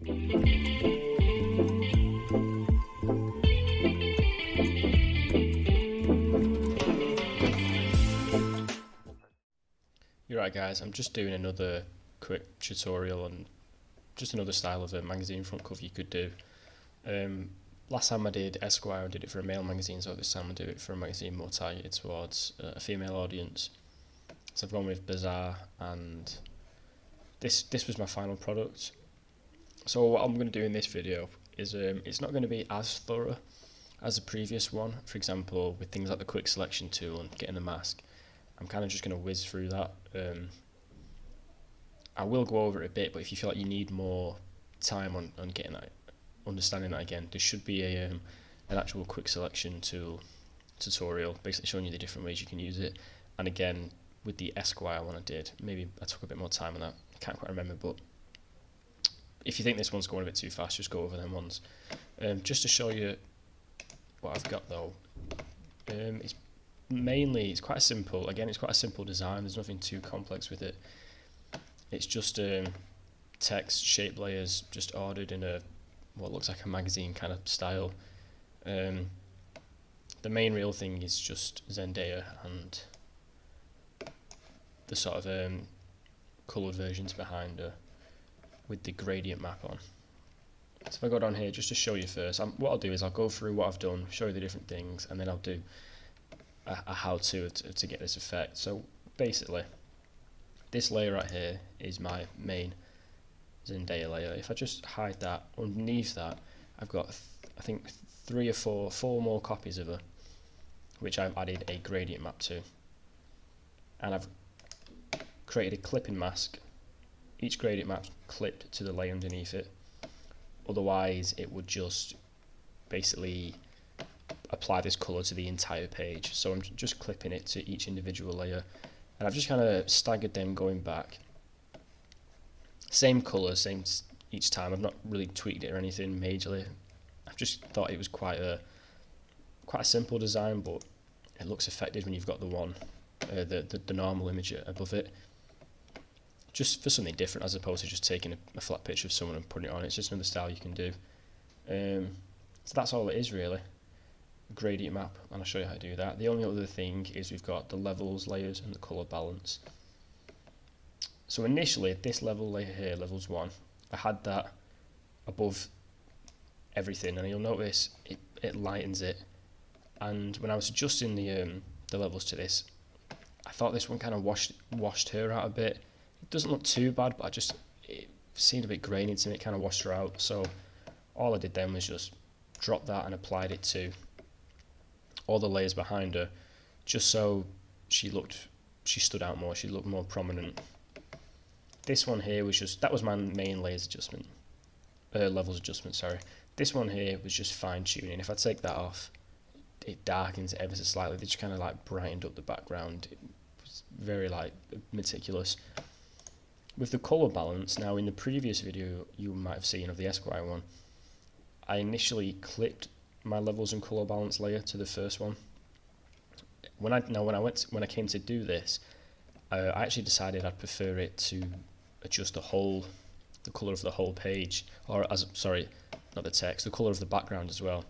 You're right guys, I'm just doing another quick tutorial on just another style of a magazine front cover you could do. Last time I did Esquire, I did it for a male magazine, so this time I do it for a magazine more targeted towards a female audience. So I've gone with Bazaar, and this was my final product. So what I'm going to do in this video is it's not going to be as thorough as the previous one. For example, with things like the quick selection tool and getting the mask, I'm kind of just going to whiz through that. I will go over it a bit, but if you feel like you need more time on getting that, understanding that again, there should be an actual quick selection tool tutorial, basically showing you the different ways you can use it. And again, with the Esquire one I did, maybe I took a bit more time on that, I can't quite remember, but if you think this one's going a bit too fast, just go over them ones. Just to show you what I've got though, it's quite simple. Again, it's quite a simple design, there's nothing too complex with it. It's just text, shape layers, just ordered in a what looks like a magazine kind of style. The main real thing is just Zendaya and the sort of coloured versions behind her with the gradient map on. So if I go down here, just to show you first, what I'll do is I'll go through what I've done, show you the different things, and then I'll do a how-to to get this effect. So basically, this layer right here is my main Zendaya layer. If I just hide that, underneath that I've got I think four more copies of her, which I've added a gradient map to, and I've created a clipping mask. Each gradient map's clipped to the layer underneath it, otherwise it would just basically apply this colour to the entire page. So I'm just clipping it to each individual layer, and I've just kind of staggered them going back. Same colour, same each time. I've not really tweaked it or anything majorly. I've just thought it was quite a simple design, but it looks effective when you've got the one, the normal image above it. Just for something different, as opposed to just taking a flat picture of someone and putting it on. It's just another style you can do. So that's all it is really. Gradient map, and I'll show you how to do that. The only other thing is we've got the levels, layers, and the colour balance. So initially, this level layer here, levels 1, I had that above everything, and you'll notice it lightens it. And when I was adjusting the levels to this, I thought this one kind of washed her out a bit. It doesn't look too bad, but it seemed a bit grainy to me. It kind of washed her out. So all I did then was just drop that and applied it to all the layers behind her, just so she stood out more. She looked more prominent. This one here was that was my main levels adjustment. Sorry. This one here was just fine tuning. If I take that off, it darkens it ever so slightly. They just kind of like brightened up the background. It was very like meticulous. With the colour balance, now in the previous video you might have seen of the Esquire one, I initially clipped my levels and colour balance layer to the first one. When I came to do this, I actually decided I'd prefer it to adjust the colour of the whole page, or not the text, the colour of the background as well.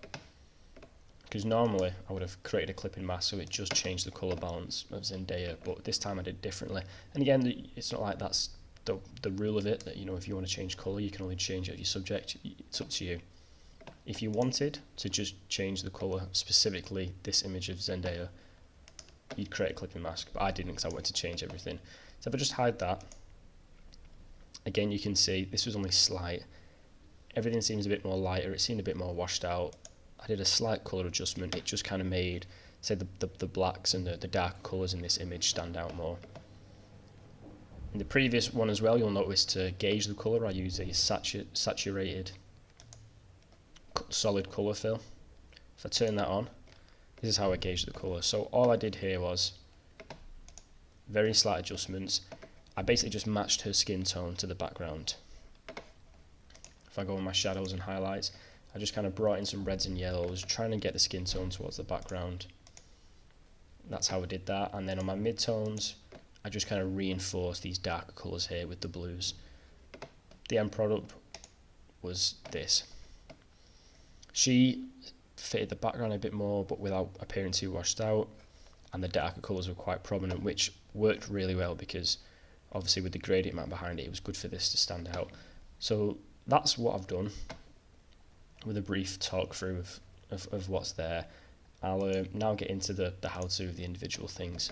Because normally I would have created a clipping mask so it just changed the colour balance of Zendaya, but this time I did differently. And again, it's not like that's the rule of it, that if you want to change colour, you can only change it of your subject. It's up to you. If you wanted to just change the colour, specifically this image of Zendaya, you'd create a clipping mask, but I didn't because I wanted to change everything. So if I just hide that, again you can see this was only slight. Everything seems a bit more lighter, it seemed a bit more washed out. I did a slight colour adjustment, it just kind of made, say, the blacks and the dark colours in this image stand out more. In the previous one as well, you'll notice to gauge the colour I use a saturated solid colour fill. If I turn that on, this is how I gauge the colour. So all I did here was very slight adjustments. I basically just matched her skin tone to the background. If I go on my shadows and highlights, I just kind of brought in some reds and yellows, trying to get the skin tone towards the background. That's how I did that. And then on my mid-tones, I just kind of reinforced these darker colours here with the blues. The end product was this. She fitted the background a bit more, but without appearing too washed out, and the darker colours were quite prominent, which worked really well because obviously with the gradient map behind it, it was good for this to stand out. So that's what I've done with a brief talk through of what's there. I'll now get into the how-to of the individual things.